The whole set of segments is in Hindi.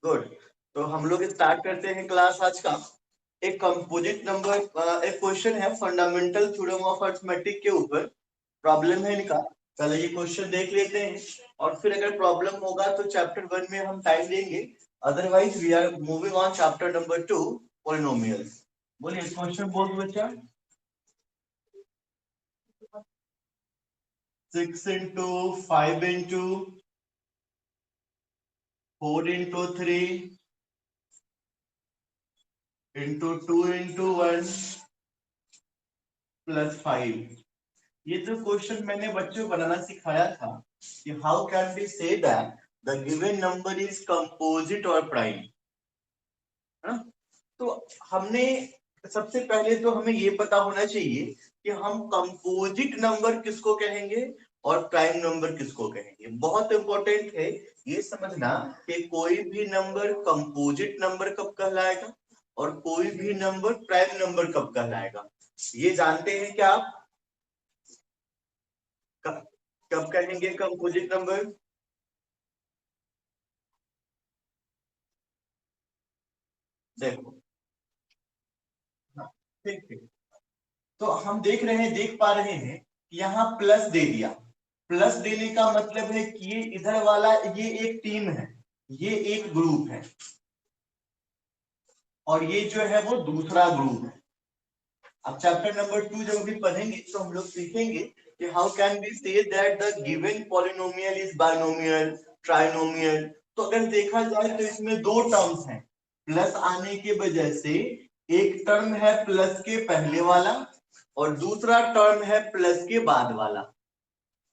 गुड। तो हम लोग स्टार्ट करते हैं क्लास आज का। एक कंपोजिट नंबर, एक क्वेश्चन है फंडामेंटल थ्योरम ऑफ अरिथमेटिक के ऊपर। प्रॉब्लम है इनका। पहले ये क्वेश्चन देख लेते हैं और फिर अगर प्रॉब्लम होगा तो चैप्टर 1 में हम टाइम देंगे। Otherwise we are moving on chapter number 2 polynomials. बोलिए क्वेश्चन बोल बच्चा। 6 into 5 into 4 into 3 into 2 into 1 plus 5। ये जो क्वेश्चन मैंने बच्चों को बनाना सिखाया था कि how can be say that the given number is composite और प्राइम, है ना। तो हमने सबसे पहले तो हमें ये पता होना चाहिए कि हम कंपोजिट नंबर किसको कहेंगे और प्राइम नंबर किसको कहेंगे। बहुत इंपॉर्टेंट है ये समझना कि कोई भी नंबर कंपोजिट नंबर कब कहलाएगा और कोई भी नंबर प्राइम नंबर कब कहलाएगा। ये जानते हैं क्या आप? कब कब कहेंगे कंपोजिट नंबर? देखो, हाँ, ठीक ठीक। तो हम देख रहे हैं, देख पा रहे हैं कि यहाँ प्लस दे दिया। प्लस देने का मतलब है कि ये इधर वाला ये एक टीम है, ये एक ग्रुप है और ये जो है वो दूसरा ग्रुप है। अब चैप्टर नंबर 2 जब भी पढ़ेंगे तो हम लोग सीखेंगे कि how can be say that the given polynomial is binomial, trinomial. तो अगर देखा जाए तो इसमें दो टर्म्स हैं। प्लस आने के वजह से एक टर्म है प्लस के पहले वाला और दूसरा टर्म है प्लस के बाद वाला।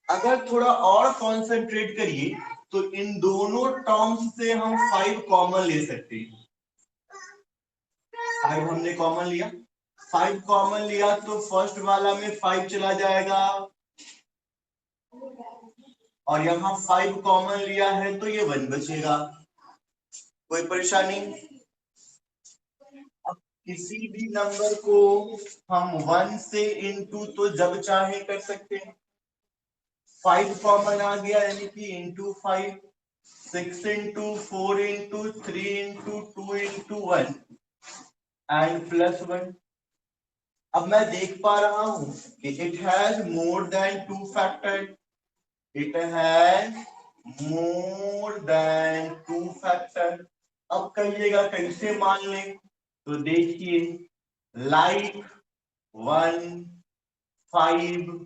अगर थोड़ा और कॉन्सेंट्रेट करिए तो इन दोनों टर्म्स से हम 5 कॉमन ले सकते हैं। 5 हमने कॉमन लिया, 5 कॉमन लिया तो फर्स्ट वाला में 5 चला जाएगा और यहाँ 5 कॉमन लिया है तो ये 1 बचेगा। कोई परेशानी? अब किसी भी नंबर को हम 1 से इंटू तो जब चाहे कर सकते हैं। 5 कॉमन आ गया यानी कि into 5, 6 into 4 into 3 into 2 into 1 and plus 1। अब मैं देख पा रहा हूं कि it has more than 2 factor. It has more than 2 factor. अब कहिएगा कैसे मान लें? तो देखिए, like 1, 5,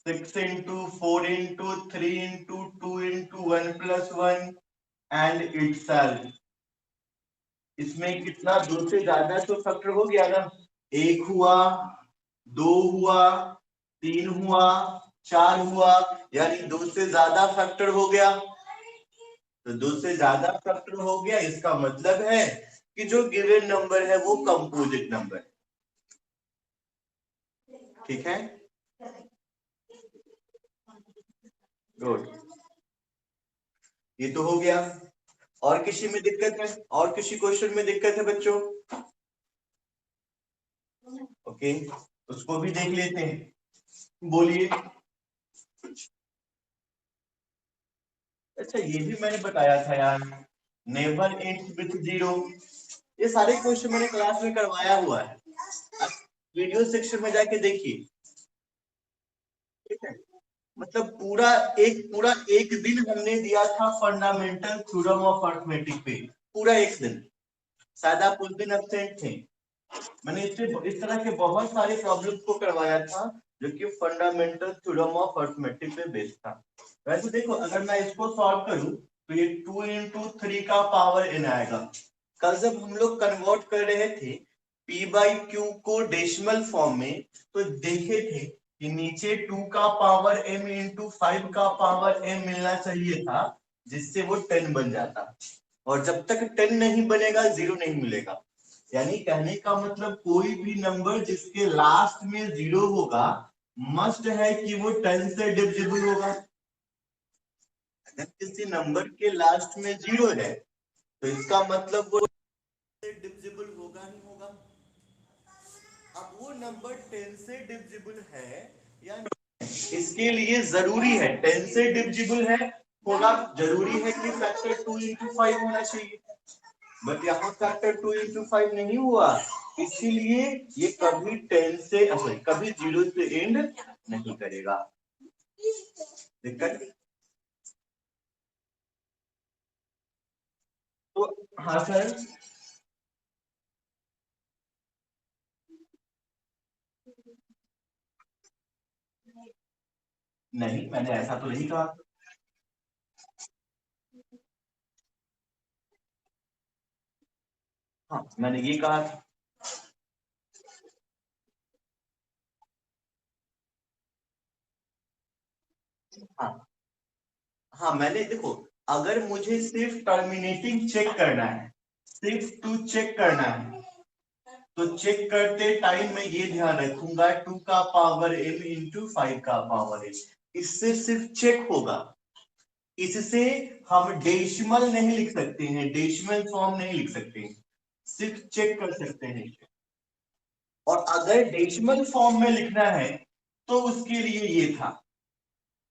6 into 4 into 3 into 2 into 1 plus 1 and itself। इसमें कितना, दो से ज्यादा तो फैक्टर हो गया ना। एक हुआ, दो हुआ, तीन हुआ, चार हुआ, यानी दो से ज्यादा फैक्टर हो गया। तो दो से ज्यादा फैक्टर हो गया इसका मतलब है कि जो गिवन नंबर है वो कंपोजिट नंबर है। ठीक है, गुड। ये तो हो गया। और किसी में दिक्कत है? और किसी क्वेश्चन में दिक्कत है बच्चों? ओके, उसको भी देख लेते हैं। बोलिए। अच्छा, ये भी मैंने बताया था यार, नेवर एंड्स विथ जीरो। ये सारे क्वेश्चन मैंने क्लास में करवाया हुआ है, आप वीडियो सेक्शन में जाके देखिए। ठीक है, मतलब पूरा एक दिन हमने दिया था फंडामेंटल थ्योरम ऑफ अरिथमेटिक पे। पूरा एक दिन, शायद आप उस दिन एब्सेंट थे। मैंने इस तरह के बहुत सारे प्रॉब्लम्स को करवाया था जो कि फंडामेंटल थ्योरम ऑफ अरिथमेटिक पे बेस्ड था। वैसे देखो, अगर मैं इसको सॉल्व करूं तो ये 2 into 3 का पावर n आएगा। कल जब हम लोग कन्वर्ट कर रहे थे p बाई क्यू को डेसिमल फॉर्म में तो देखे थे कि नीचे 2 का पावर m इंटू 5 का पावर m मिलना चाहिए था, जिससे वो 10 बन जाता। और जब तक 10 नहीं बनेगा 0 नहीं मिलेगा। यानी कहने का मतलब कोई भी नंबर जिसके लास्ट में 0 होगा मस्ट है कि वो 10 से डिविजिबल होगा। अगर किसी नंबर के लास्ट में 0 है तो इसका मतलब वो 10 से डिविजिबल होगा ही होगा। अब वो नंबर 10 से डिविजिबल है या नहीं, इसके लिए जरूरी है 10 से डिविजिबल है होगा, जरूरी है कि फैक्टर 2 into 5 होना चाहिए। बट यहाँ फैक्टर 2 into 5 नहीं हुआ, इसीलिए ये कभी 10 से सॉरी कभी 0 से एंड नहीं करेगा। दिक्कत? तो हाँ सर, नहीं मैंने ऐसा तो नहीं कहा। हाँ मैंने ये कहा था। हाँ हाँ मैंने देखो, अगर मुझे सिर्फ टर्मिनेटिंग चेक करना है, सिर्फ टू चेक करना है, तो चेक करते टाइम में ये ध्यान रखूंगा 2 का पावर m इंटू 5 का पावर m, इससे सिर्फ चेक होगा। इससे हम डेसिमल नहीं लिख सकते हैं, डेसिमल फॉर्म नहीं लिख सकते हैं, सिर्फ चेक कर सकते हैं। और अगर डेसिमल फॉर्म में लिखना है तो उसके लिए ये था।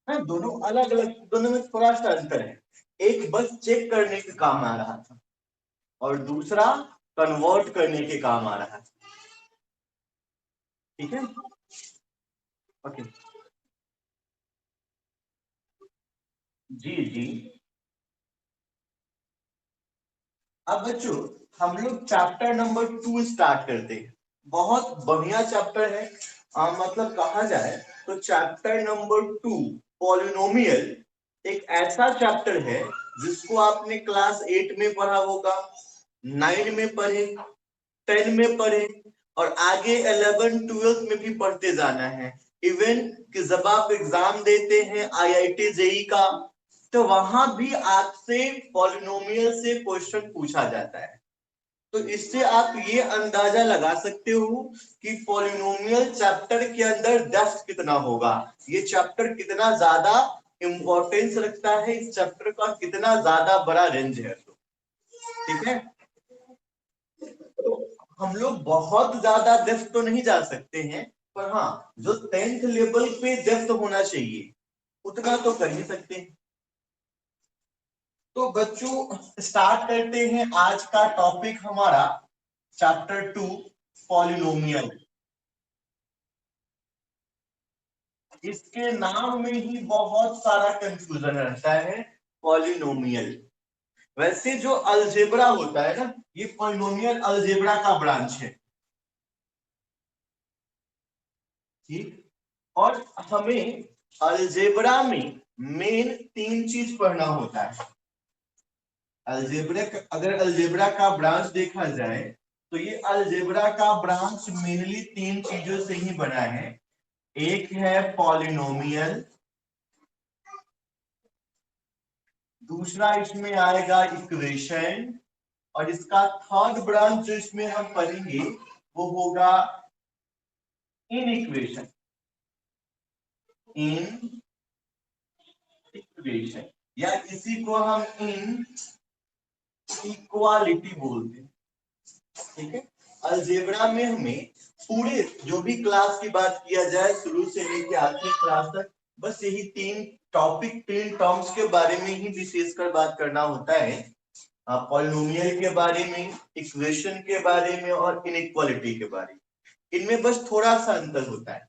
हाँ, दोनों अलग अलग, दोनों में थोड़ा सा अंतर है। एक बस चेक करने के काम आ रहा था और दूसरा कन्वर्ट करने के काम आ रहा है। ठीक है, ओके। जी जी। अब बच्चों हम लोग चैप्टर नंबर 2 स्टार्ट करते हैं। बहुत बढ़िया चैप्टर है। मतलब कहा जाए तो चैप्टर नंबर 2 पॉलिनोमियल एक ऐसा चैप्टर है जिसको आपने क्लास 8 में पढ़ा होगा, 9 में पढ़े, 10 में पढ़े और आगे 11 12 में भी पढ़ते जाना है। इवन कि जब आप एग्जाम देते हैं आईआईटी जेई का, तो वहां भी आपसे पॉलिनोमियल से क्वेश्चन पूछा जाता है। तो इससे आप ये अंदाजा लगा सकते हो कि पॉलिनोमियल चैप्टर के अंदर डेप्थ कितना होगा, ये चैप्टर कितना ज्यादा इंपॉर्टेंस रखता है, इस चैप्टर का कितना ज्यादा बड़ा रेंज है। तो ठीक है, तो हम लोग बहुत ज्यादा डेप्थ तो नहीं जा सकते हैं, पर हाँ जो 10th लेवल पे डेप्थ होना चाहिए उतना तो कर ही सकते हैं। तो बच्चों स्टार्ट करते हैं आज का टॉपिक हमारा, चैप्टर 2 पॉलिनोमियल। इसके नाम में ही बहुत सारा कंफ्यूजन रहता है, पॉलिनोमियल। वैसे जो अलजेब्रा होता है ना, ये पॉलिनोमियल अलजेब्रा का ब्रांच है। ठीक, और हमें अलजेब्रा में मेन 3 चीज पढ़ना होता है। अलजेब्रा, अगर अलजेब्रा का ब्रांच देखा जाए तो ये अलजेब्रा का ब्रांच मेनली 3 चीजों से ही बना है। एक है पॉलिनोमियल, दूसरा इसमें आएगा इक्वेशन, और इसका थर्ड ब्रांच जो इसमें हम पढ़ेंगे वो होगा इन इक्वेशन, इन इक्वेशन, या इसी को हम इन इक्वालिटी बोलते हैं। ठीक है, अलजेब्रा में हमें पूरे जो भी क्लास की बात किया जाए शुरू से लेकर आखिरी क्लास तक, बस यही 3 टॉपिक 3 टर्म्स के बारे में ही विशेषकर बात करना होता है। पॉलिनोमियल के बारे में, इक्वेशन के बारे में और इनइक्वालिटी के बारे में। इनमें बस थोड़ा सा अंतर होता है।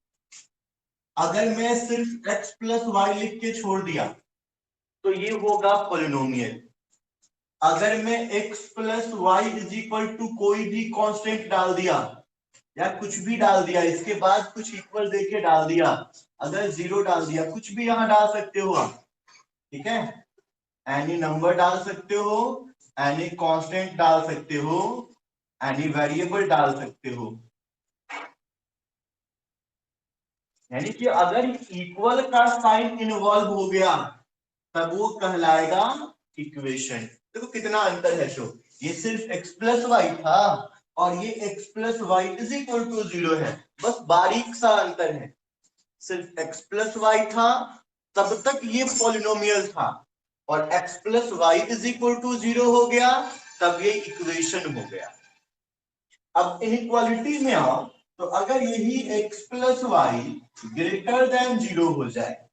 अगर मैं सिर्फ x प्लस वाई लिख के छोड़ दिया तो ये होगा पॉलिनोमियल। अगर मैं x plus Y is equal to कोई भी कांस्टेंट डाल दिया या कुछ भी डाल दिया, इसके बाद कुछ इक्वल देके डाल दिया, अगर 0 डाल दिया, कुछ भी यहां डाल सकते हो आप। ठीक है, एनी नंबर डाल सकते हो, एनी कांस्टेंट डाल सकते हो, एनी वेरिएबल डाल सकते हो। यानी कि अगर इक्वल का साइन इन्वॉल्व हो गया तब वो कहलाएगा इक्वेशन। देखो कितना अंतर है। शो ये सिर्फ x प्लस वाई था और ये x plus Y is equal to 0 है, बस बारीक सा अंतर है। सिर्फ x प्लस वाई था तब तक ये पॉलिनोमियल था, और x plus Y is equal to 0 हो गया तब ये इक्वेशन हो गया। अब इनइक्वालिटी में आओ, तो अगर यही x plus Y greater than 0 हो जाए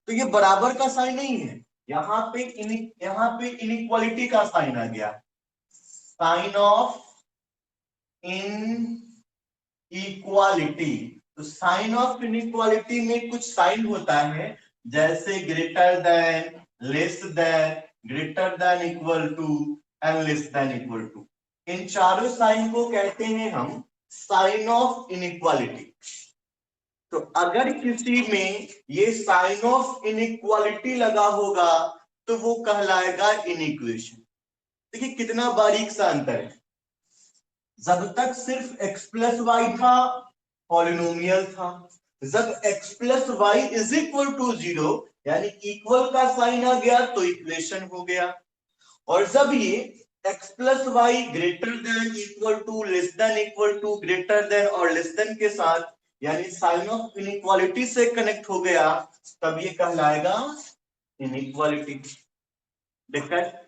तो ये बराबर का साइन नहीं है, यहाँ पे इनइक्वालिटी का साइन आ गया। Sign of inequality. तो साइन ऑफ इनइक्वालिटी में कुछ साइन होता है, जैसे greater than, less than, greater than equal to and less than equal to. इन चारों साइन को कहते हैं हम साइन ऑफ इनइक्वालिटी। तो अगर किसी में ये साइन ऑफ इनइक्वालिटी लगा होगा तो वो कहलाएगा इनइक्वेशन। देखिए कितना बारीक सा अंतर है। जब तक सिर्फ x प्लस वाई था पॉलिनोमियल था, जब x plus Y is equal to 0 यानी इक्वल का साइन आ गया तो इक्वेशन हो गया। और जब ये x plus Y greater than equal to, less than equal to, greater than और लेस देन के साथ यानी साइन ऑफ इनइक्वालिटी से कनेक्ट हो गया, तब ये कहलाएगा इनइक्वालिटी। दिक्कत?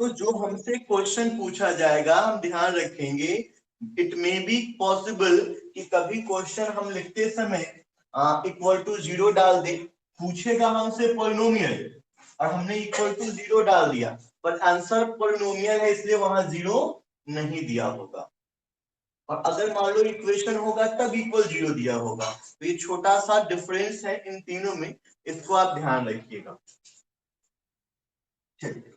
तो जो हमसे क्वेश्चन पूछा जाएगा हम ध्यान रखेंगे, इट मे बी पॉसिबल कि कभी क्वेश्चन हम लिखते समय इक्वल टू 0 डाल दे, पूछेगा हमसे पॉलिनोमियल और हमने इक्वल टू 0 डाल दिया, पर आंसर पॉलिनोमियल है इसलिए वहां 0 नहीं दिया होगा। और अगर मान लो इक्वेशन होगा तब इक्वल 0 दिया होगा। तो ये छोटा सा डिफरेंस है इन तीनों में, इसको आप ध्यान रखिएगा। चलिए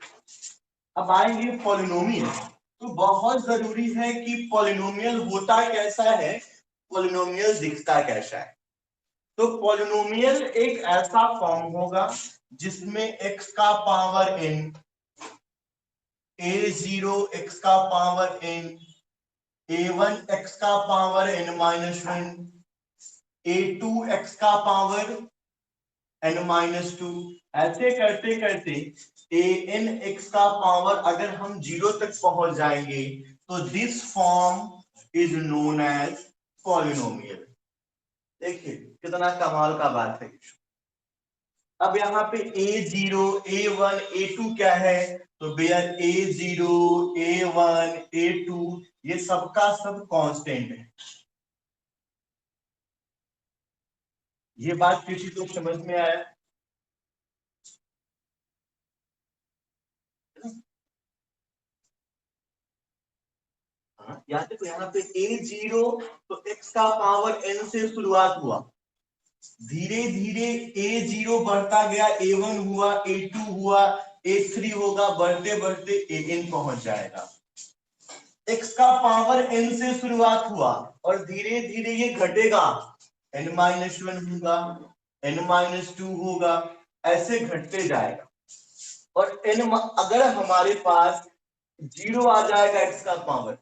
अब आएंगे पॉलिनोमियल। तो बहुत जरूरी है कि पॉलिनोमियल होता कैसा है, पॉलिनोमियल दिखता कैसा है। तो पॉलिनोमियल एक ऐसा फॉर्म होगा जिसमें x का पावर n, a0 x का पावर n, a1 x का power n minus 1, a2 x का पावर n माइनस 2, ऐसे करते करते an x का पावर अगर हम 0 तक पहुंच जाएंगे तो this form is known as polynomial. देखिए कितना कमाल का बात है। अब यहाँ पे a0, a1, a2 क्या है, तो भैया a0, a1, a2 ये सबका सब कांस्टेंट है। ये बात किसी को समझ में आया? याद देखो यहाँ पे a0 तो x का पावर n से शुरुआत हुआ, धीरे धीरे a0 बढ़ता गया, a1 हुआ, a2 हुआ, a3 होगा, बढ़ते बढ़ते an पहुंच जाएगा। x का पावर n से शुरुआत हुआ और धीरे धीरे ये घटेगा, n-1 होगा, n-2 होगा, ऐसे घटते जाएगा। और n अगर हमारे पास 0 आ जाएगा x का पावर,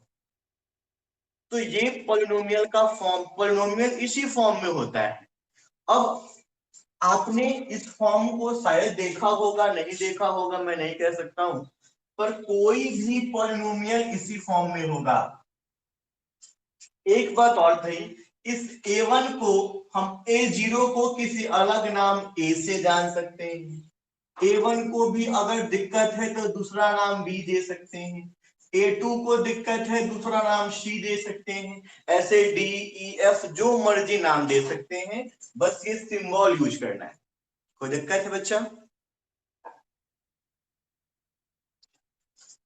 तो ये पॉलिनोमियल का फॉर्म, पॉलिनोमियल इसी फॉर्म में होता है। अब आपने इस फॉर्म को शायद देखा होगा, नहीं देखा होगा मैं नहीं कह सकता हूं, पर कोई भी पॉलिनोमियल इसी फॉर्म में होगा। एक बात और थी, इस a1 को हम a0 को किसी अलग नाम a से जान सकते हैं, a1 को भी अगर दिक्कत है तो दूसरा नाम b दे सकते हैं, a2 को दिक्कत है दूसरा नाम c दे सकते हैं, ऐसे d e f जो मर्जी नाम दे सकते हैं, बस ये सिंबल यूज करना है। कोई दिक्कत है बच्चा?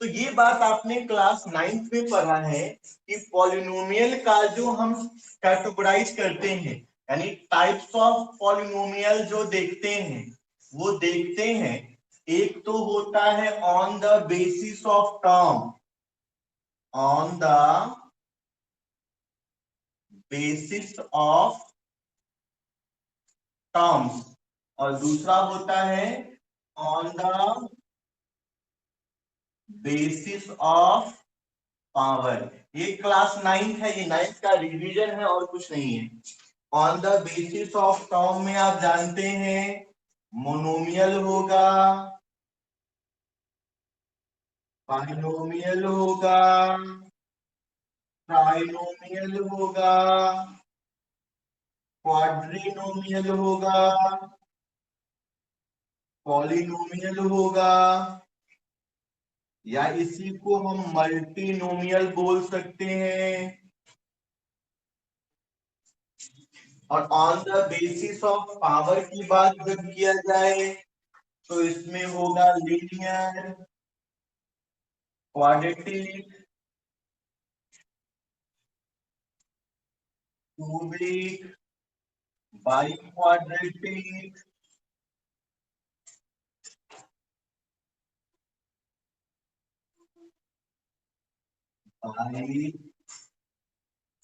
तो ये बात आपने क्लास 9th में पढ़ा है कि पॉलिनोमियल का जो हम कैटेगराइज करते हैं, यानी टाइप्स ऑफ पॉलिनोमियल जो देखते हैं, वो देखते हैं, एक तो होता है on the basis of term, on the basis of terms, और दूसरा होता है on the basis of power. ये क्लास 9th है, ये 9th का रिवीजन है और कुछ नहीं है। On the basis of term में आप जानते हैं मोनोमियल होगा, बाइनोमियल होगा, ट्राइनोमियल होगा, क्वाड्रिनोमियल होगा, पॉलिनोमियल होगा, या इसी को हम मल्टीनोमियल बोल सकते हैं। और on the basis of power की बात जब किया जाए तो इसमें होगा linear, quadratic, cubic, by quadratic, by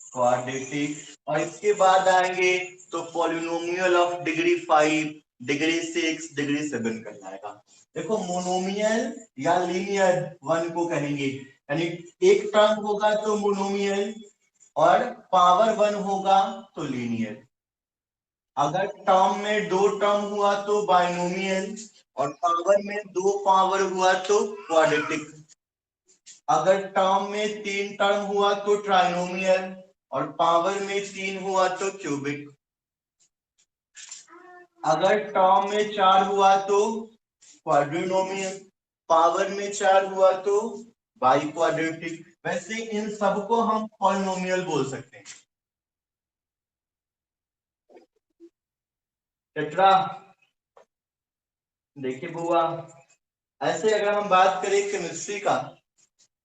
quadratic, और इसके बाद आएंगे तो polynomial of degree 5, degree 6, degree 7 कहलाएगा। देखो मोनोमियल या लीनियर वन को कहेंगे, यानी एक टर्म होगा तो मोनोमियल और पावर वन होगा तो लीनियर। अगर टर्म में दो टर्म हुआ तो बाइनोमियल और पावर में दो पावर हुआ तो क्वाड्रेटिक। अगर टर्म में तीन टर्म हुआ तो ट्राइनोमियल और पावर में तीन हुआ तो क्यूबिक। अगर टर्म में चार हुआ तो क्वाड्रिनोमियल, पावर में चार हुआ तो बाई क्वाड्रेटिक। वैसे इन सबको हम पॉलिनोमियल बोल सकते हैं। टेट्रा, देखिए बुआ, ऐसे अगर हम बात करें केमिस्ट्री का,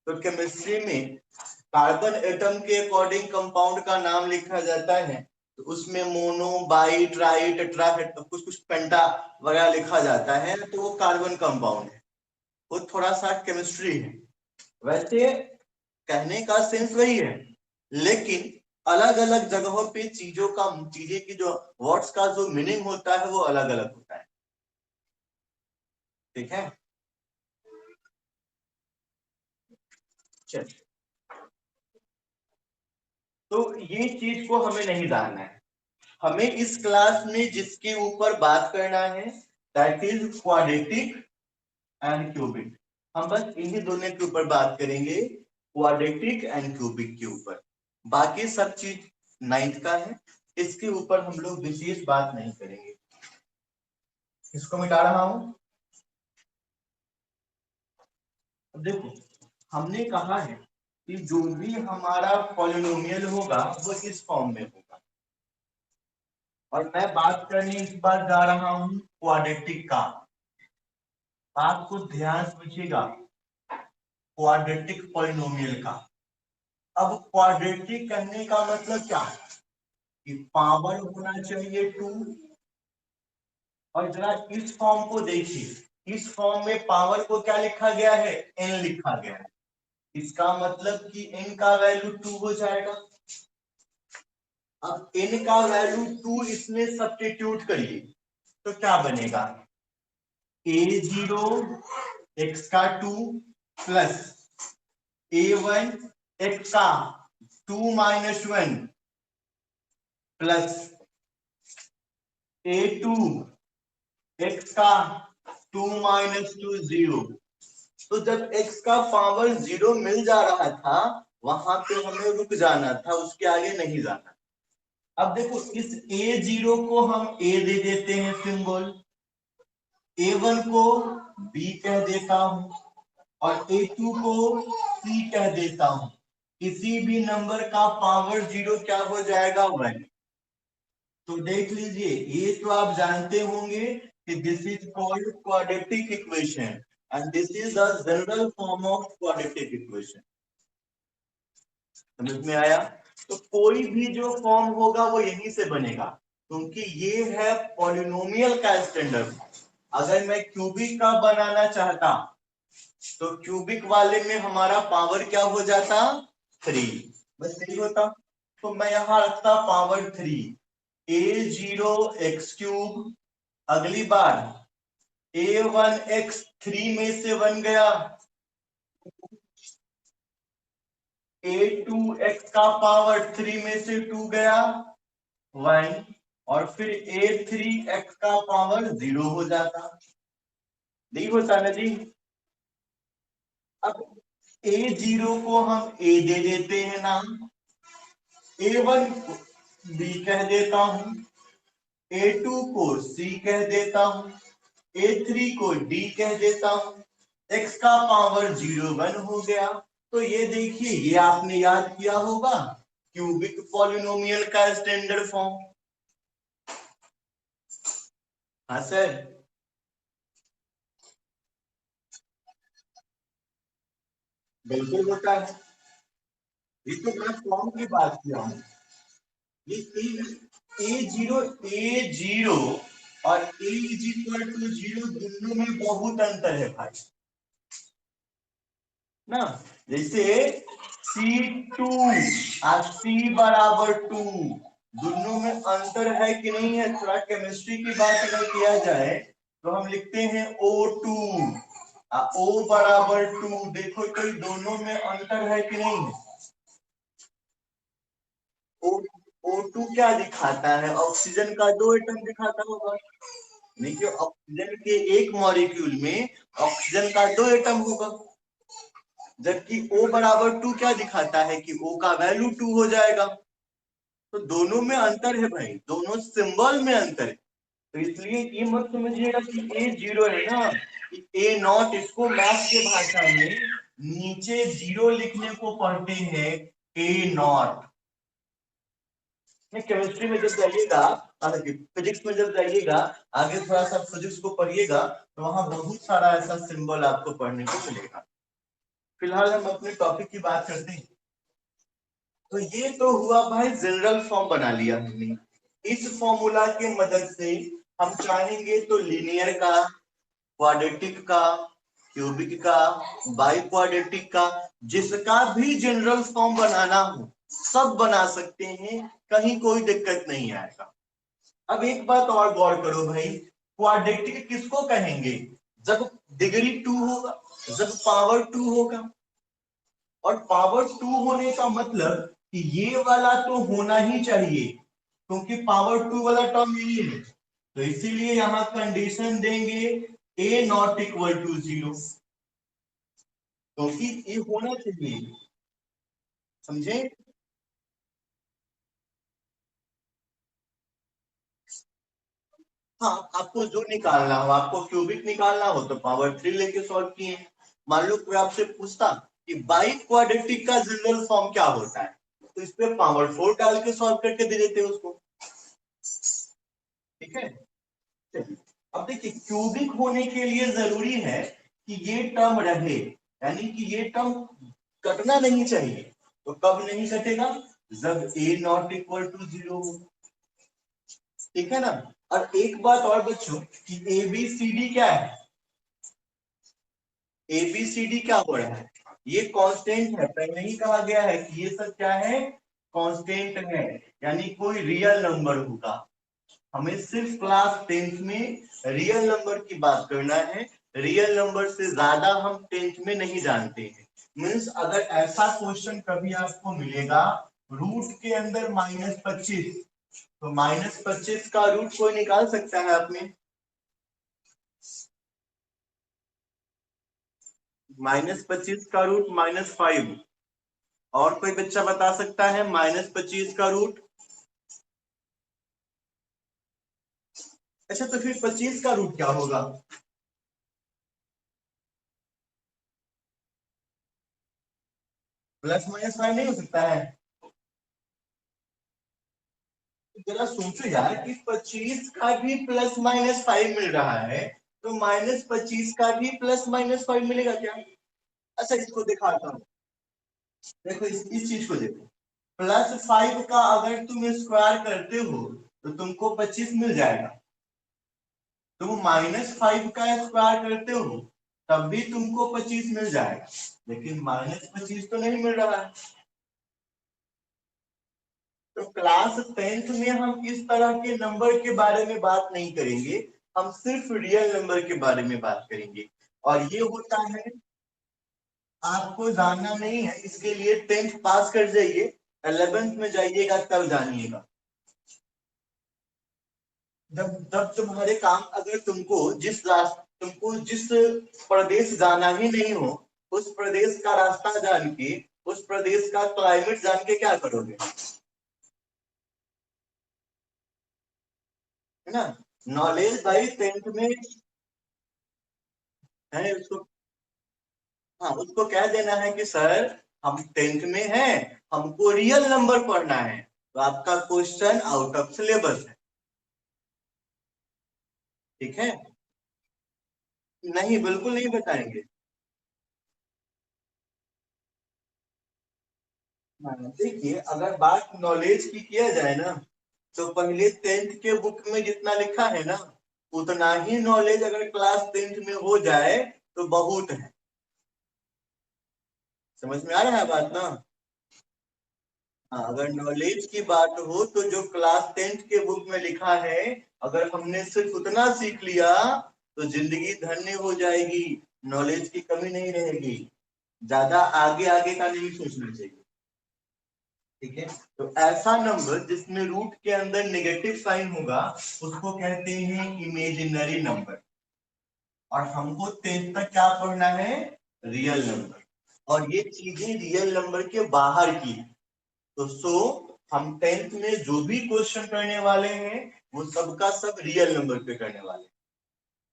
तो केमिस्ट्री में कार्बन एटम के अकॉर्डिंग कंपाउंड का नाम लिखा जाता है, तो उसमें मोनो, बाई, ट्राई, टेट्रा, कुछ कुछ पेंटा वगैरह लिखा जाता है, तो वो कार्बन कंपाउंड है। वो थोड़ा सा केमिस्ट्री है। वैसे कहने का सेंस वही है, लेकिन अलग अलग जगहों पे चीजें की जो वर्ड्स का जो मीनिंग होता है वो अलग अलग होता है। ठीक है, चलिए, तो ये चीज को हमें नहीं जानना है। हमें इस क्लास में जिसके ऊपर बात करना है that is quadratic and cubic. हम बस इन्हीं दोनों के ऊपर बात करेंगे, क्वाड्रेटिक एंड क्यूबिक के ऊपर। बाकी सब चीज नाइन्थ का है, इसके ऊपर हम लोग विशेष बात नहीं करेंगे। इसको मिटा रहा हूं। अब देखो, हमने कहा है कि जो भी हमारा पॉलिनोमियल होगा वो इस फॉर्म में होगा, और मैं बात करने इस बार जा रहा हूं क्वाड्रेटिक का। आपको ध्यान से पूछिएगा, क्वाड्रेटिक पॉलिनोमियल का। अब क्वाड्रेटिक करने का मतलब क्या है कि पावर होना चाहिए 2, और जरा इस फॉर्म को देखिए, इस फॉर्म में पावर को क्या लिखा गया है, n लिखा गया है। इसका मतलब कि n का वैल्यू 2 हो जाएगा। अब n का वैल्यू 2 इसमें सब्स्टिट्यूट करिए तो क्या बनेगा, a0 x का 2 प्लस a1 x का 2 माइनस 1 प्लस a2 x का 2 माइनस 2 0। तो जब x का पावर 0 मिल जा रहा था वहां पे हमें रुक जाना था, उसके आगे नहीं जाना। अब देखो, इस a0 को हम a दे देते हैं सिंबल, a1 को b कह देता हूं और a2 को c कह देता हूं। किसी भी नंबर का पावर 0 क्या हो जाएगा, 1। तो देख लीजिए, ये तो आप जानते होंगे कि this is called quadratic equation and this is the general form of quadratic equation. समझ में आया? तो कोई भी जो फॉर्म होगा वो यहीं से बनेगा, क्योंकि ये है पॉलिनोमियल का स्टैंडर्ड। अगर मैं क्यूबिक का बनाना चाहता तो क्यूबिक वाले में हमारा पावर क्या हो जाता, 3, बस यही होता। तो मैं यहां रखता पावर 3, a0 x क्यूब। अगली बार a1 x 3 में से बन गया a2 x का पावर 3 में से 2 गया 1, और फिर a3 x का पावर 0 हो जाता। नहीं होता ना जी? अब a0 को हम a दे देते हैं नाम, a1 को b कह देता हूं, a2 को c कह देता हूं, a3 को d कह देता हूं। x का पावर 0 1 हो गया। तो ये देखिए, ये आपने याद किया होगा क्यूबिक पॉलिनोमियल का स्टैंडर्ड फॉर्म। हाँ सर। बिल्कुल होता है। ये तो मैं फॉर्म की बात किया हूँ। ये ए जीरो और ए इज इक्वल टू जीरो, दोनों में बहुत अंतर है भाई ना। जैसे C2 और C बराबर 2, दोनों में अंतर है कि नहीं है। थोड़ा केमिस्ट्री की बात अगर किया जाए तो हम लिखते हैं O2 O बराबर 2, देखो कोई दोनों में अंतर है कि नहीं है। ओ O2 क्या दिखाता है, ऑक्सीजन का दो एटम दिखाता होगा। नहीं कि ऑक्सीजन के एक मॉलिक्यूल में ऑक्सीजन का दो एटम होगा, जबकि O बराबर 2 क्या दिखाता है कि O का वैल्यू 2 हो जाएगा। तो दोनों में अंतर है भाई, दोनों सिंबल में अंतर है। तो इसलिए ये मत समझिएगा कि ए जीरो है ना, कि ए नॉट, इसको मैथ के भाषा में नीचे जीरो लिखने को पढ़ते हैं ए नॉट। केमिस्ट्री में जब जाइएगा, हालांकि फिजिक्स में जब जाइएगा, आगे थोड़ा सा फिजिक्स को पढ़िएगा तो वहां बहुत सारा ऐसा सिंबल आपको पढ़ने को मिलेगा। फिलहाल हम अपने टॉपिक की बात करते हैं। तो ये तो हुआ भाई, जनरल फॉर्म बना लिया हमने। इस फॉर्मूला के मदद से हम चाहेंगे तो लीनियर का, क्वाड्रेटिक का, क्यूबिक का, बाई क्वाड्रेटिक का, जिसका भी जनरल फॉर्म बनाना हो सब बना सकते हैं, कहीं कोई दिक्कत नहीं आएगा। अब एक बात और गौर करो भाई, क्वाड्रेटिक किसको कहेंगे, जब डिग्री 2 होगा, जब पावर 2 होगा। और पावर 2 होने का मतलब कि ये वाला तो होना ही चाहिए, क्योंकि पावर 2 वाला टर्म यही है। तो इसीलिए यहां कंडीशन देंगे ए नॉट इक्वल टू जीरो, क्योंकि ये होना चाहिए। समझे। हाँ, आपको जो निकालना हो, आपको क्यूबिक निकालना हो तो पावर 3 लेके सॉल्व किए। मान लो कोई आपसे पूछता कि बाई क्वाड्रेटिक का जनरल फॉर्म क्या होता है, तो इस पे पावर 4 डाल के सॉल्व करके दे देते हैं उसको। ठीक है। अब देखिए, क्यूबिक होने के लिए जरूरी है कि ये टर्म रहे, यानी कि ये टर्म कटना नहीं चाहिए। तो कब नहीं कटेगा, जब ए नॉट इक्वल टू जीरो हो। ठीक है ना। और एक बात और बच्चों, कि ABCD क्या है, ABCD क्या हो रहा है, ये कांस्टेंट है। पहले ही कहा गया है कि ये सब क्या है, कांस्टेंट है, यानी कोई रियल नंबर होगा। हमें सिर्फ क्लास 10th में रियल नंबर की बात करना है, रियल नंबर से ज्यादा हम 10th में नहीं जानते हैं। मीन्स अगर ऐसा क्वेश्चन कभी आपको मिलेगा, रूट के अंदर -25, तो -25 का रूट कोई निकाल सकता है आपने, -25 का रूट -5। और कोई बच्चा बता सकता है -25 का रूट। अच्छा, तो फिर 25 का रूट क्या होगा, +-5 नहीं हो सकता है। जरा सोचो यार कि 25 का भी +-5 मिल रहा है, तो -25 का भी +-5 मिलेगा क्या। अच्छा, इसको दिखाता हूँ। देखो इस चीज को देखो, +5 का अगर तुम स्क्वायर करते हो तो तुमको 25 मिल जाएगा। तुम -5 का स्क्वायर करते हो तब भी तुमको 25 मिल जाएगा, लेकिन -25 तो नहीं मिल रहा है। तो क्लास 10th में हम इस तरह के नंबर के बारे में बात नहीं करेंगे, हम सिर्फ रियल नंबर के बारे में बात करेंगे। और ये होता है, आपको जानना नहीं है इसके लिए 10th पास कर जाइए, 11th में जाइएगा तब जानिएगा। जब जब तुम्हारे काम, अगर तुमको जिस प्रदेश जाना ही नहीं हो, उस प्रदेश का रास्ता जान के, उस प्रदेश का क्लाइमेट जान के क्या करोगे, है ना। नॉलेज भाई 10th में है उसको। हाँ, उसको कह देना है कि सर हम 10th में हैं, हमको रियल नंबर पढ़ना है, तो आपका क्वेश्चन आउट ऑफ सिलेबस है। ठीक है। नहीं, बिल्कुल नहीं बताएंगे। देखिए अगर बात नॉलेज की किया जाए ना, तो पहले 10th के बुक में जितना लिखा है ना, उतना ही नॉलेज अगर क्लास 10th में हो जाए तो बहुत है। समझ में आ रहा है बात ना? हाँ, अगर नॉलेज की बात हो तो जो क्लास 10th के बुक में लिखा है, अगर हमने सिर्फ उतना सीख लिया तो जिंदगी धन्य हो जाएगी, नॉलेज की कमी नहीं रहेगी। ज्यादा आगे आगे का नहीं सोचना चाहिए। ठीक है, तो ऐसा नंबर जिसमें रूट के अंदर नेगेटिव साइन होगा उसको कहते हैं इमेजिनरी नंबर। और हमको 10th तक क्या पढ़ना है? Real number. और ये चीजें रियल नंबर के बाहर की है। तो हम 10th में जो भी क्वेश्चन करने वाले हैं वो सबका सब रियल नंबर पे करने वाले हैं।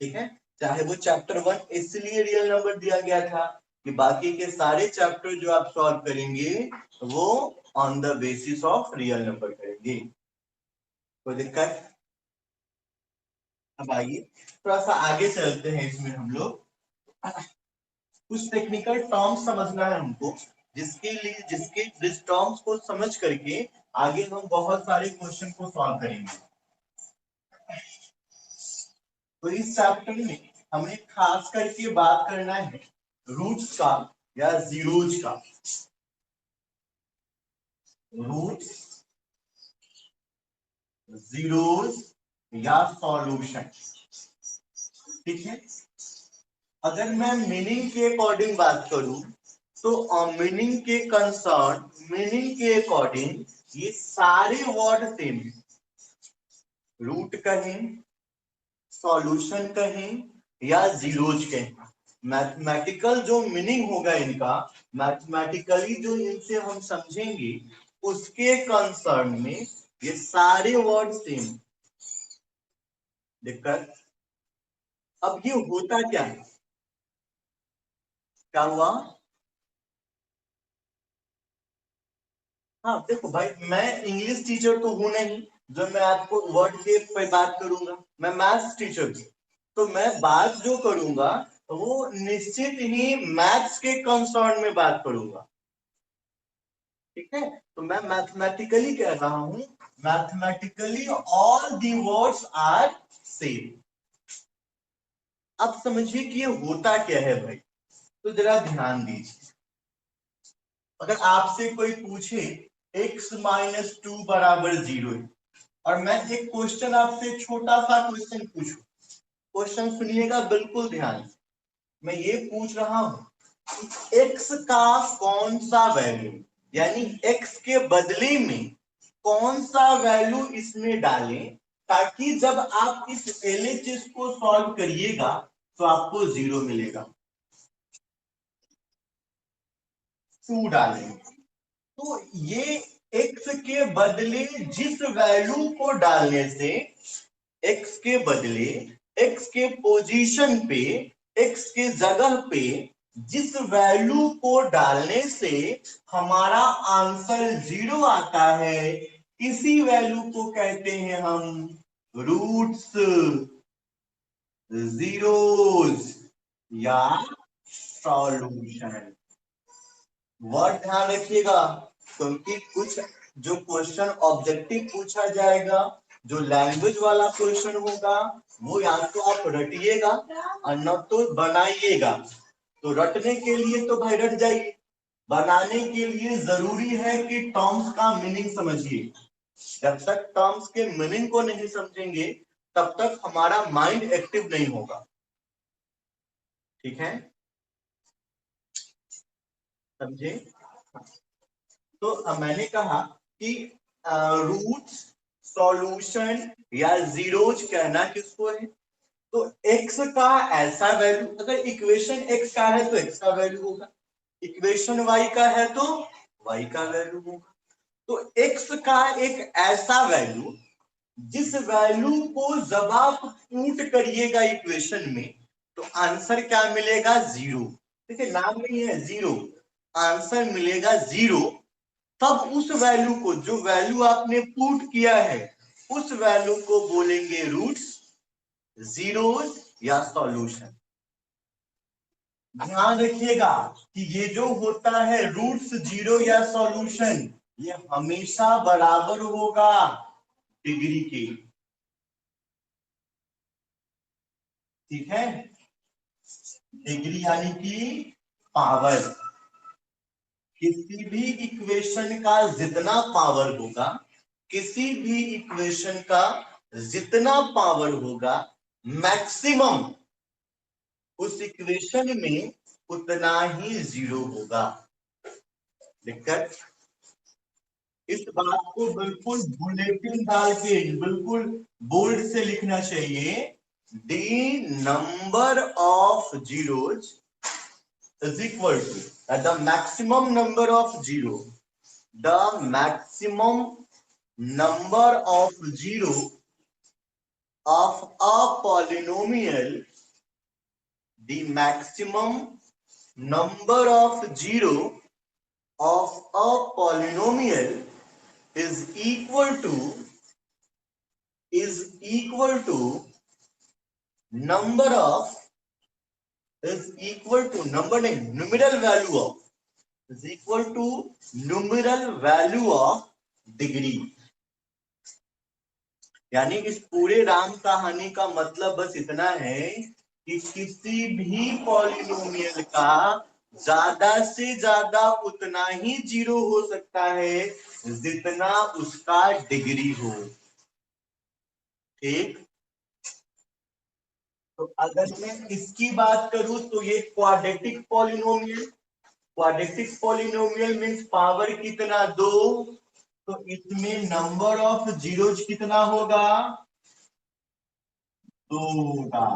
ठीक है, चाहे वो चैप्टर 1 इसलिए रियल नंबर दिया गया था कि बाकी के सारे चैप्टर जो आप सॉल्व करेंगे वो on the basis of real number करेंगे। कोई दिक्कत? अब आइए थोड़ा सा आगे चलते हैं, इसमें हम लोग कुछ टेक्निकल टर्म्स समझना है हमको, जिसके लिए जिसके जिस टर्म्स को समझ करके आगे हम बहुत सारे क्वेश्चन को सॉल्व करेंगे। तो इस चैप्टर में हमें खास करके बात करना है रूट्स का या जीरोज का। रूट्स, जीरोज या सॉल्यूशन। ठीक है, अगर मैं मीनिंग के अकॉर्डिंग बात करूं तो मीनिंग के कंसर्न, मीनिंग के अकॉर्डिंग ये सारे वर्ड सेम है। रूट कहें, सॉल्यूशन कहें या जीरोज कहें, मैथमेटिकल जो मीनिंग होगा इनका, मैथमेटिकली जो इनसे हम समझेंगे उसके कंसर्न में ये सारे वर्ड सेम। दिक्कत? अब ये होता क्या है? क्या हुआ? हाँ देखो भाई, मैं इंग्लिश टीचर तो हूं नहीं जो मैं आपको वर्ड के पे बात करूंगा, मैं मैथ्स टीचर हूँ। तो मैं बात जो करूंगा वो निश्चित ही मैथ्स के कंसर्न में बात करूंगा। ठीक है, तो मैं मैथमेटिकली कह रहा हूं, mathematically all the words are same. अब समझिए कि ये होता क्या है भाई, तो जरा ध्यान दीजिए। अगर आपसे कोई पूछे x-2 बराबर 0 है, और मैं एक क्वेश्चन आपसे छोटा सा क्वेश्चन पूछूं, क्वेश्चन सुनिएगा बिल्कुल ध्यान से। मैं ये पूछ रहा हूं x का कौन सा वैल्यू, यानी x के बदले में कौन सा वैल्यू इसमें डालें ताकि जब आप इस LHS को सॉल्व करिएगा तो आपको 0 मिलेगा। 2 डालें। तो ये x के बदले जिस वैल्यू को डालने से, x के बदले x के पोजीशन पे, x के जगह पे जिस वैल्यू को डालने से हमारा आंसर 0 आता है, इसी वैल्यू को कहते हैं हम रूट्स, जीरोस या सॉल्यूशन। वर्ड ध्यान रखिएगा, क्योंकि कुछ जो क्वेश्चन ऑब्जेक्टिव पूछा जाएगा, जो लैंग्वेज वाला क्वेश्चन होगा, वो या तो आप रटिएगा और न तो बनाइएगा। तो रटने के लिए तो भाई रट जाइए, बनाने के लिए जरूरी है कि टर्म्स का मीनिंग समझिए। जब तक टर्म्स के मीनिंग को नहीं समझेंगे तब तक हमारा माइंड एक्टिव नहीं होगा। ठीक है, समझे? तो मैंने कहा कि रूट्स, सॉल्यूशन या जीरोज कहना किसको है? तो x का ऐसा वैल्यू, अगर इक्वेशन x का है तो x का वैल्यू होगा, इक्वेशन y का है तो y का वैल्यू होगा। तो x का एक ऐसा वैल्यू जिस वैल्यू को जब आप पुट करिएगा इक्वेशन में तो आंसर क्या मिलेगा? 0। देखिए नाम नहीं है 0, आंसर मिलेगा 0। तब उस वैल्यू को, जो वैल्यू आपने पुट किया है, उस वैल्यू को बोलेंगे रूट्स, जीरोस या सॉल्यूशन। ध्यान रखिएगा कि ये जो होता है रूट्स जीरो या सॉल्यूशन, ये हमेशा बराबर होगा डिग्री के। ठीक है, डिग्री यानी कि पावर। किसी भी इक्वेशन का जितना पावर होगा, किसी भी इक्वेशन का जितना पावर होगा, मैक्सिमम उस इक्वेशन में उतना ही जीरो होगा। दिक्कत? इस बात को बिल्कुल बुलेटिन डाल के बिल्कुल बोल्ड से लिखना चाहिए। The number of zeros is equal to the maximum number of zero, the maximum number of zero of a polynomial, the maximum number of zero of a polynomial is equal to number of is equal to number नहीं numeral value of is equal to numeral value of degree. यानी इस पूरे राम कहानी का मतलब बस इतना है कि किसी भी पॉलिनोमियल का ज्यादा से ज्यादा उतना ही जीरो हो सकता है जितना उसका डिग्री हो। ठीक, तो अगर मैं इसकी बात करूं तो ये quadratic polynomial, quadratic polynomial means power कितना, दो, तो इसमें नंबर ऑफ जीरोज कितना होगा, दो होगा।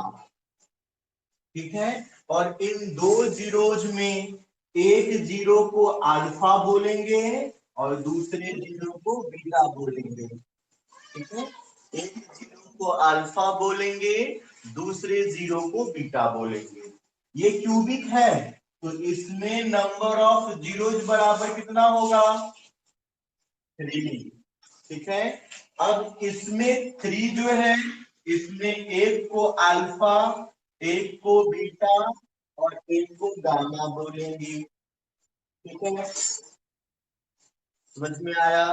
ठीक है, और इन दो जीरोज में एक जीरो को अल्फा बोलेंगे और दूसरे जीरो को बीटा बोलेंगे। ठीक है, एक जीरो को अल्फा बोलेंगे, दूसरे जीरो को बीटा बोलेंगे। ये क्यूबिक है तो इसमें नंबर ऑफ जीरोज बराबर कितना होगा, थ्री। ठीक है, अब इसमें थ्री जो है, इसमें एक को अल्फा, एक को बीटा और एक को गामा बोलेंगे। ठीक है, समझ में आया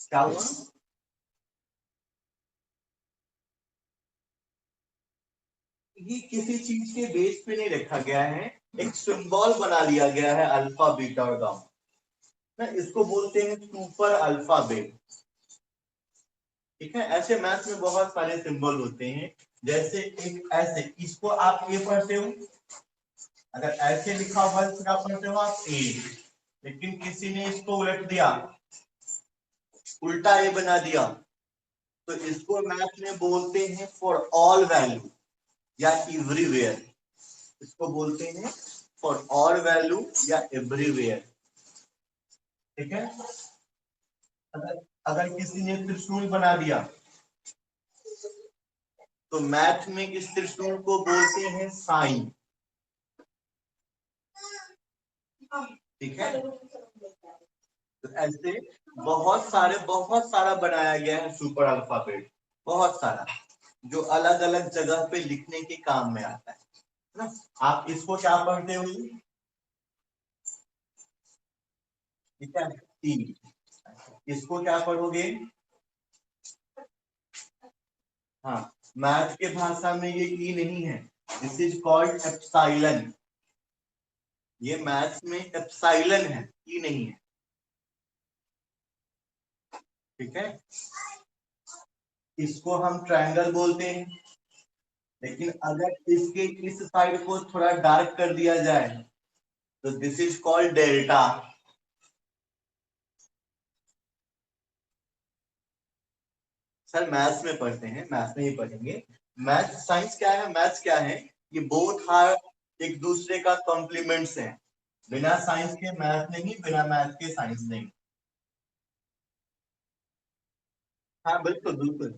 क्या हुआ? ये किसी चीज के बेस पे नहीं रखा गया है, एक सिंबल बना लिया गया है अल्फा बीटा और गामा ना, इसको बोलते हैं सुपर अल्फाबेट। ठीक है, ऐसे मैथ में बहुत सारे सिंबल होते हैं, जैसे एक ऐसे, इसको आप ए पढ़ते हो, अगर ऐसे लिखा हुआ है तो क्या पढ़ते हो आप, ए। लेकिन किसी ने इसको उलट दिया, उल्टा ए बना दिया, तो इसको मैथ में बोलते हैं फॉर ऑल वैल्यू या एवरीवेयर। इसको बोलते हैं फॉर ऑल वैल्यू या एवरीवेयर। ठीक है, अगर अगर किसी ने त्रिशूल बना दिया तो मैथ में इस त्रिशूल को बोलते हैं साइन। ठीक है, तो ऐसे बहुत सारा बनाया गया है सुपर अल्फाबेट, बहुत सारा, जो अलग अलग जगह पे लिखने के काम में आता है ना। आप इसको क्या पढ़ते हो, ठीक है, तीन। इसको क्या पढ़ोगे, हाँ, मैथ के भाषा में ये ई नहीं है, दिस इज कॉल्ड एप्साइलन। ये मैथ्स में एप्साइलन है, ई नहीं है। ठीक है, इसको हम ट्रायंगल बोलते हैं, लेकिन अगर इसके इस साइड को थोड़ा डार्क कर दिया जाए तो this is called delta. Sir maths में पढ़ते हैं, मैथ्स में ही पढ़ेंगे। मैथ साइंस क्या है, मैथ्स क्या है, ये बोथ आर एक दूसरे का कॉम्प्लीमेंट्स हैं। बिना साइंस के मैथ नहीं, बिना मैथ के साइंस नहीं। हाँ बिल्कुल बिल्कुल,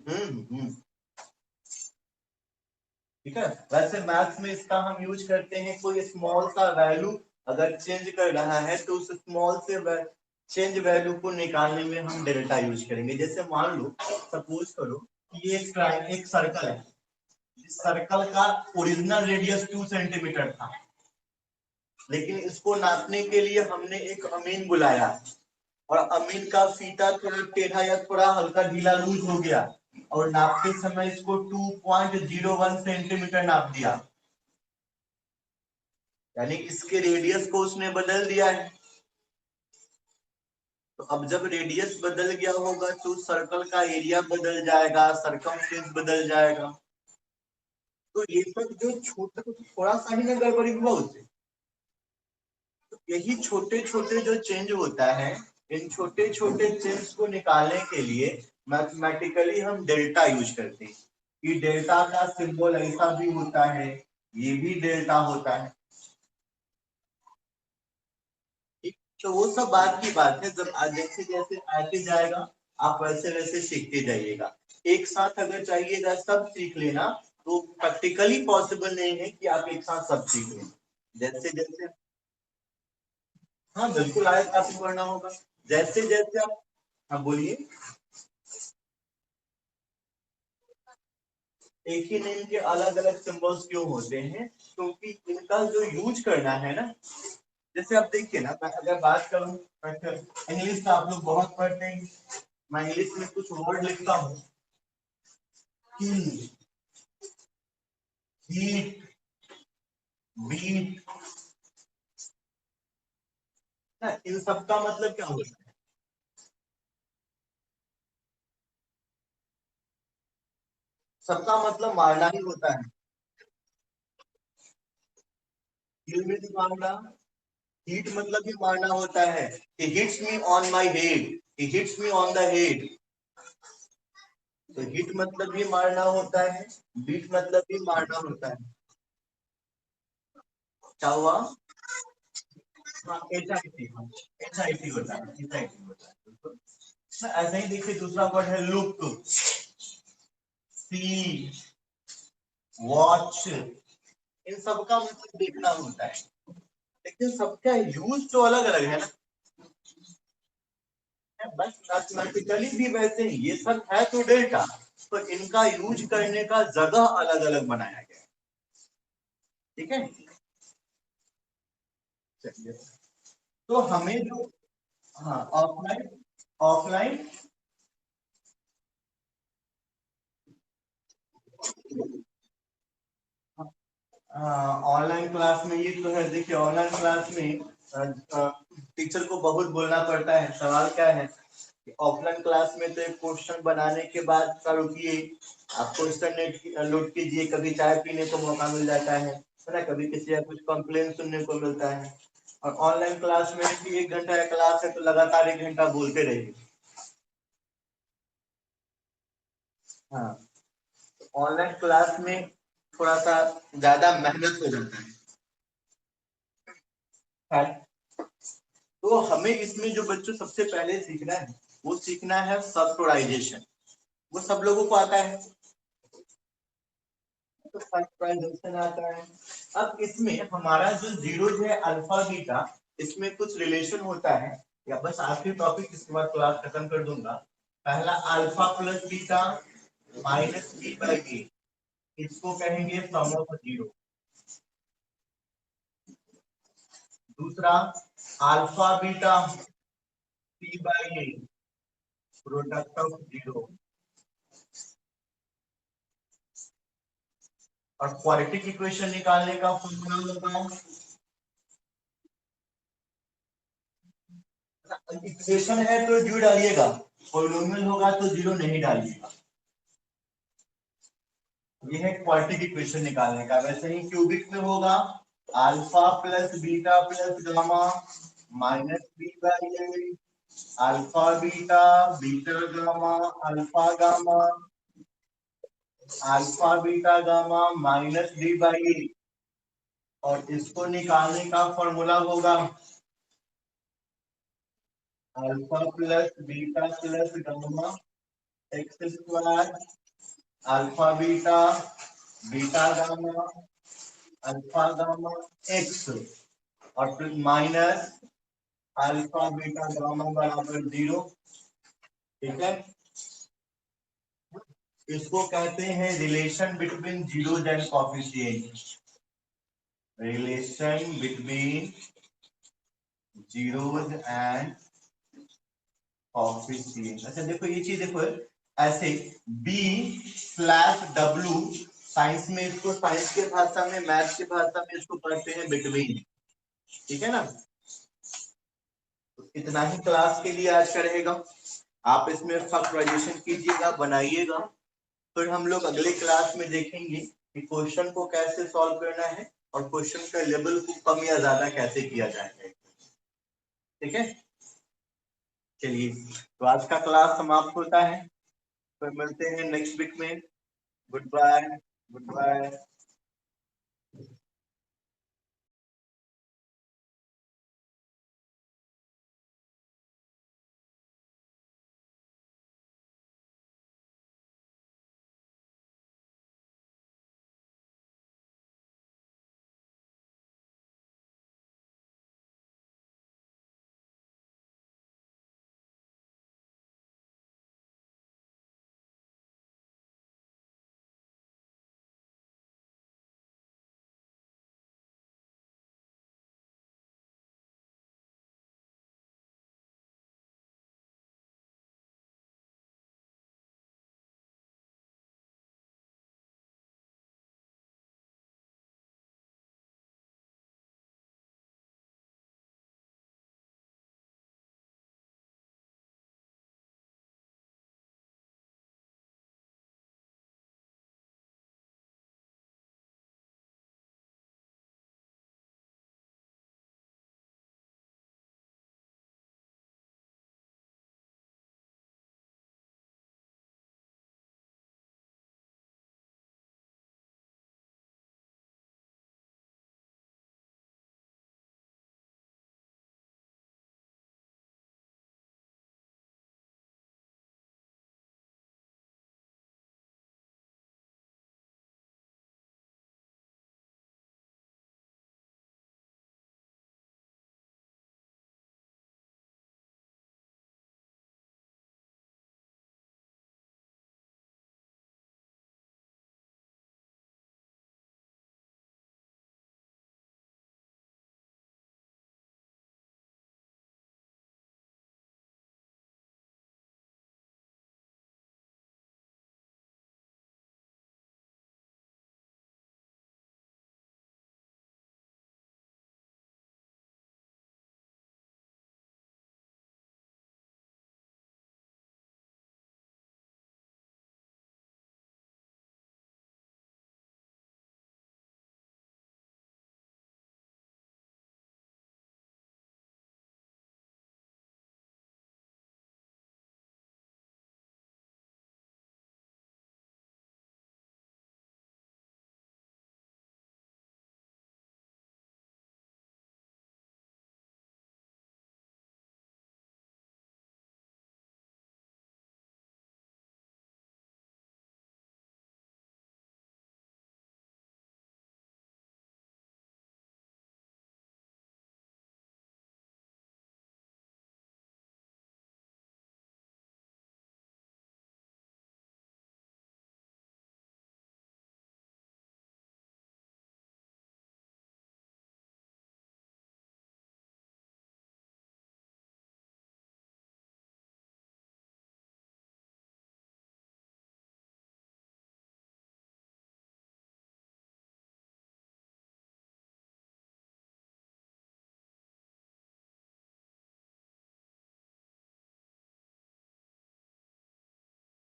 ठीक है। वैसे मैथ्स में इसका हम यूज करते हैं, कोई स्मॉल सा वैल्यू अगर चेंज कर रहा है तो उस स्मॉल से चेंज वैल्यू को निकालने में हम डेल्टा यूज करेंगे। जैसे मान लो, सपोज करो कि ये एक सर्कल है, सर्कल का ओरिजिनल रेडियस 2 सेंटीमीटर था, लेकिन इसको नापने के लिए हमने एक अमीन बुलाया और अमीन का फीता थोड़ा टेढ़ा या थोड़ा हल्का ढीला लूज हो गया और नापते समय इसको 2.01 सेंटीमीटर नाप दिया, यानी इसके रेडियस को उसने बदल दिया है। तो अब जब रेडियस बदल गया होगा तो सर्कल का एरिया बदल जाएगा, सरकमफ्रेंस बदल जाएगा। तो ये सब जो छोटा थोड़ा सा ही ना गड़बड़ी हुआ उससे, तो यही छोटे छोटे जो चेंज होता है, इन छोटे छोटे चेंज को निकालने के लिए मैथमेटिकली हम डेल्टा यूज करते हैं कि डेल्टा का सिंबल ऐसा भी होता है, ये भी डेल्टा होता है। तो वो सब बात की बात है, जब जैसे जैसे आगे जाएगा आप वैसे वैसे सीखते जाइएगा। एक साथ अगर चाहिएगा सब सीख लेना तो प्रैक्टिकली पॉसिबल नहीं है कि आप एक साथ सब सीख लें। जैसे जैसे, हाँ बिल्कुल आए आपको पढ़ना होगा। जैसे जैसे आप, हाँ बोलिए। एक ही नेम के अलग अलग सिंबल्स क्यों होते हैं? क्योंकि इनका जो यूज करना है ना, जैसे आप देखिए ना, मैं अगर बात करूं, इंग्लिश तो आप लोग बहुत पढ़ते हैं, मैं इंग्लिश में कुछ वर्ड लिखता हूँ, हीट, बीट, इन सब का मतलब क्या होता है? सबका मतलब मारना ही होता है। किल में भी मारना, हीट मतलब भी मारना होता है। He hits me on my head, he hits me on the head। तो हिट मतलब भी मारना होता है, बीट मतलब भी मारना होता है। क्या हुआ? हाँ H I T, H I T होता है, एच आई टी होता है बिल्कुल। ऐसे ही देखिए दूसरा वर्ड है लुक, सी, वॉच, इन सब का मतलब देखना होता है, लेकिन सबका यूज तो अलग अलग है ना। बस मैथमेटिकली भी वैसे ही ये सब है तो डेल्टा, तो इनका यूज करने का जगह अलग अलग बनाया गया है। ठीक है, चलिए। तो हमें जो, हाँ ऑफलाइन, ऑफलाइन, ऑनलाइन क्लास में ये तो है, देखिए ऑनलाइन क्लास में टीचर को बहुत बोलना पड़ता है। सवाल क्या है, ऑफलाइन क्लास में तो एक क्वेश्चन बनाने के बाद का रुकिए, आप क्वेश्चन नेट लोड कीजिए, कभी चाय पीने को मौका मिल जाता है ना, कभी किसी का कुछ कंप्लेन सुनने को मिलता है। और ऑनलाइन क्लास में कि 1 घंटा का क्लास है तो लगातार 1 घंटा बोलते रहिए। हाँ, ऑनलाइन क्लास में थोड़ा सा ज्यादा मेहनत हो जाता है। तो हमें इसमें जो बच्चों सबसे पहले सीखना है वो सीखना है फैक्टराइजेशन। वो सब लोगों को आता है, तो फैक्टराइजेशन आता है। अब इसमें हमारा जो जीरोज है अल्फा बीटा, इसमें कुछ रिलेशन होता है, या बस आखिरी टॉपिक इसके बाद क्लास खत्म कर दूंगा। पहला alpha plus beta minus b by a, इसको कहेंगे सम ऑफ जीरो। दूसरा alpha beta c by a, product of zero. और क्वाड्रेटिक इक्वेशन निकालने का फॉर्मूला बताओ। इक्वेशन है तो जीरो डालिएगा, पॉलिनोमियल होगा तो जीरो नहीं डालिएगा। ये है क्वाड्रेटिक इक्वेशन निकालने का। वैसे ही क्यूबिक में होगा alpha plus beta plus gamma minus b by a, alpha beta, beta gamma, alpha gamma, alpha beta gamma minus d by a. और इसको निकालने का फॉर्मूला होगा alpha plus beta plus gamma x square, alpha beta, beta gamma, alpha gamma x, और फिर माइनस अल्फा बीटा गामा बराबर जीरो। ठीक है, इसको कहते हैं relation between zeros and coefficient. Relation between zeros and coefficient. अच्छा देखो ये चीज देखो ऐसे बी स्लैश डब्ल्यू, साइंस में इसको, साइंस के भाषा में, मैथ्स की भाषा में इसको पढ़ते हैं बिटवीन। ठीक है ना, तो इतना ही क्लास के लिए आज का रहेगा। आप इसमें फैक्टराइजेशन कीजिएगा, बनाइएगा, फिर हम लोग अगले क्लास में देखेंगे कि क्वेश्चन को कैसे सॉल्व करना है और क्वेश्चन का लेवल को कम या ज्यादा कैसे किया जाएगा। ठीक है, चलिए तो आज का क्लास समाप्त होता है, फिर मिलते हैं नेक्स्ट वीक में। Goodbye. Good bye.